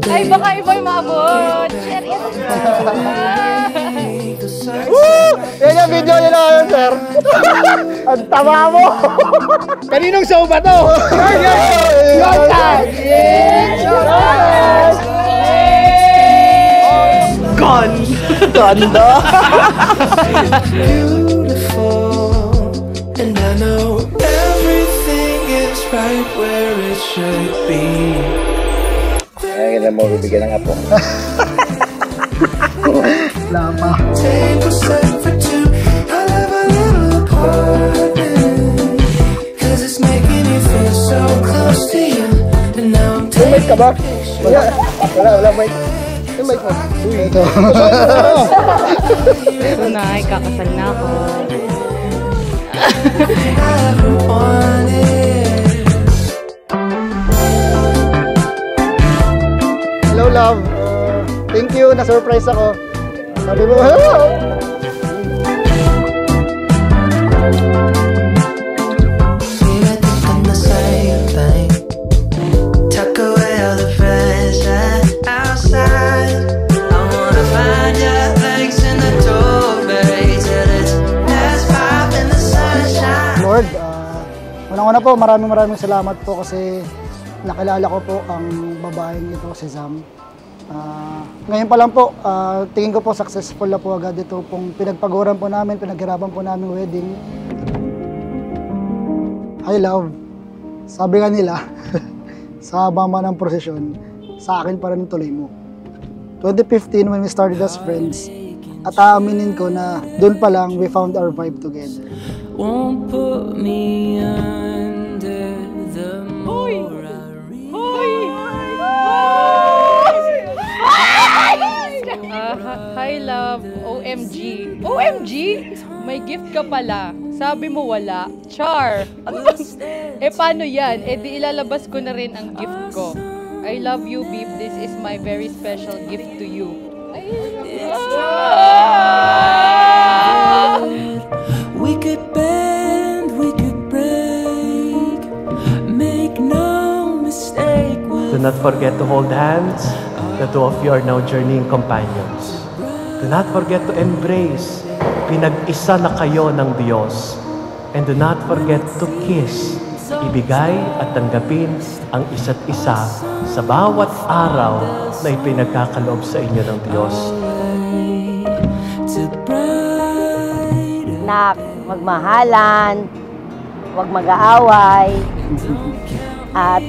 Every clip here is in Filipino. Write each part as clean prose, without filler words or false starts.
Ay, baka iba yung maabot. Share it. Yan yung video nila ngayon, sir. Ang tama mo. Kaninong show ba to? Your time. Gone. Ganda. And I know everything is right where it should be. Ay, kita mo bibigyan ng apo. Lama. Table set for two. I live a little apartment. Cause it's making me feel so close to you. And now I'm May mic ka ba? Wala mic. May mic mo. Ito. Ito na, ay kakasal na ako. Hello, love. Thank you, na-surprise ako. Sabi mo, hello! Lord, unang-una po, maraming salamat po kasi nakilala ko po ang babaeng ito, si Zam. Ngayon pa lang po, tingin ko po successful na po agad ito pong pinagpaguran po namin, pinaghirapan po namin wedding. I love. Sabi nga nila, sa bama ng prosesyon, sa akin pa rin tuloy mo. 2015 when we started as friends, at aaminin ko na doon pa lang we found our vibe together. Won't put me under the more I read. Hi, love. OMG. OMG? May gift ka pala. Sabi mo wala. Char. Paano yan? Di ilalabas ko na rin ang gift ko. I love you, babe. This is my very special gift to you. We could bend, we could break. Make no mistake. Do not forget to hold hands. The two of you are now journeying companions. Do not forget to embrace. Pinag-isa na kayo ng Diyos. And do not forget to kiss. Ibigay at tanggapin ang isa't isa sa bawat araw na ipinagkakaloob sa inyo ng Diyos. Nak, magmahalan, huwag mag-aaway, at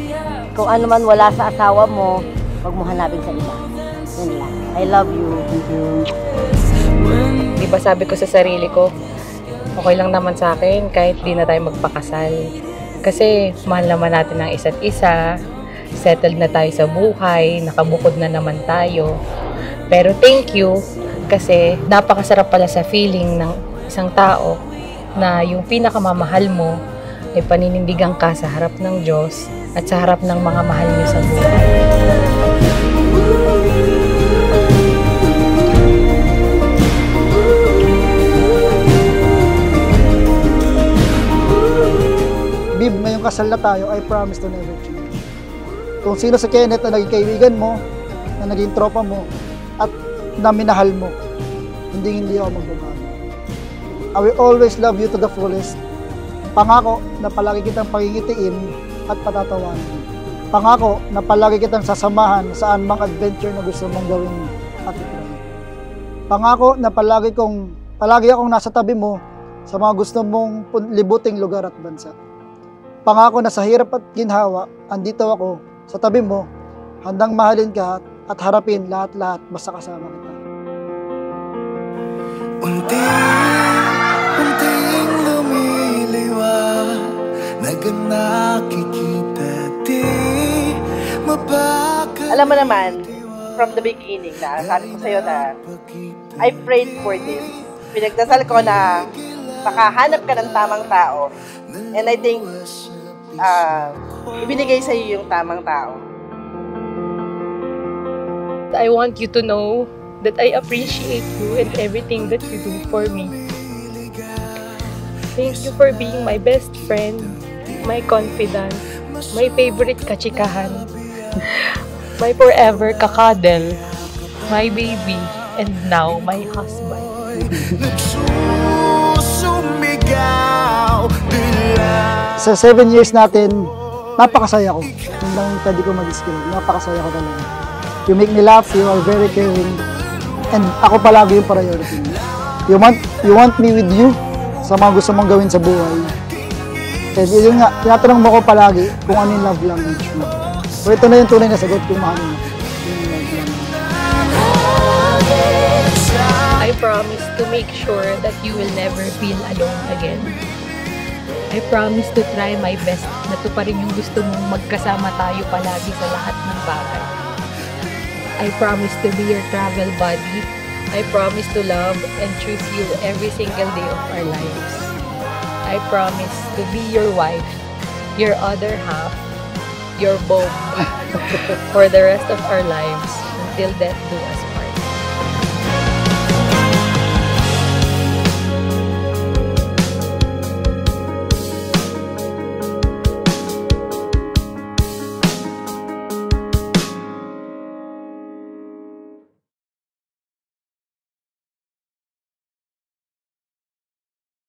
kung ano man wala sa asawa mo, huwag mo hanapin sa iba. Yun lang. I love you. Thank you. Diba sabi ko sa sarili ko, okay lang naman sa akin kahit di na tayo magpakasal. Kasi mahal naman natin ang isa't isa, settled na tayo sa buhay, nakabukod na naman tayo. Pero thank you kasi napakasarap pala sa feeling ng isang tao na yung pinakamamahal mo ay paninindigan ka sa harap ng Diyos at sa harap ng mga mahal niyo sa buhay. Bib, ngayong kasal na tayo, I promise to never change. Kung sino sa Kenneth na naging kaibigan mo, na naging tropa mo, at na minahal mo, hindi ako magbabago. I will always love you to the fullest. Pangako na palagi kitang pangingitiin at patatawanin. Pangako na palagi kitang sasamahan saan mang adventure na gusto mong gawin at itry. Pangako na palagi akong nasa tabi mo sa mga gusto mong libuting lugar at bansa. Pangako na sa hirap at ginhawa, andito ako sa tabi mo, handang mahalin ka at harapin lahat-lahat basta kasama kita. Unting lumiliwanag na nakikita di mapakalimutan. Alam mo naman, from the beginning na sabi ko sa'yo na I prayed for this. Pinagdasal ko na makahanap ka ng tamang tao. And I think ibinigay sa'yo yung tamang tao. I want you to know that I appreciate you and everything that you do for me. Thank you for being my best friend, my confidant, my favorite kachikahan. my forever kakadel, my baby, and now my husband. Sa 7 years natin, napakasaya ko. Yun lang yung pwede ko mag-describe. Napakasaya ko talaga. You make me laugh, you are very caring. And ako palagi yung priority. You want me with you sa mga gusto mong gawin sa buhay. And yun nga, tinatanong mo ko palagi kung ano yung love language mo. So ito na yung tunay na sagot kung mahal mo. Yung love language. I promise to make sure that you will never feel alone again. I promise to try my best na tuparin yung gusto mong magkasama tayo palagi sa lahat ng bagay. I promise to be your travel buddy. I promise to love and choose you every single day of our lives. I promise to be your wife, your other half, your beau for the rest of our lives until death do us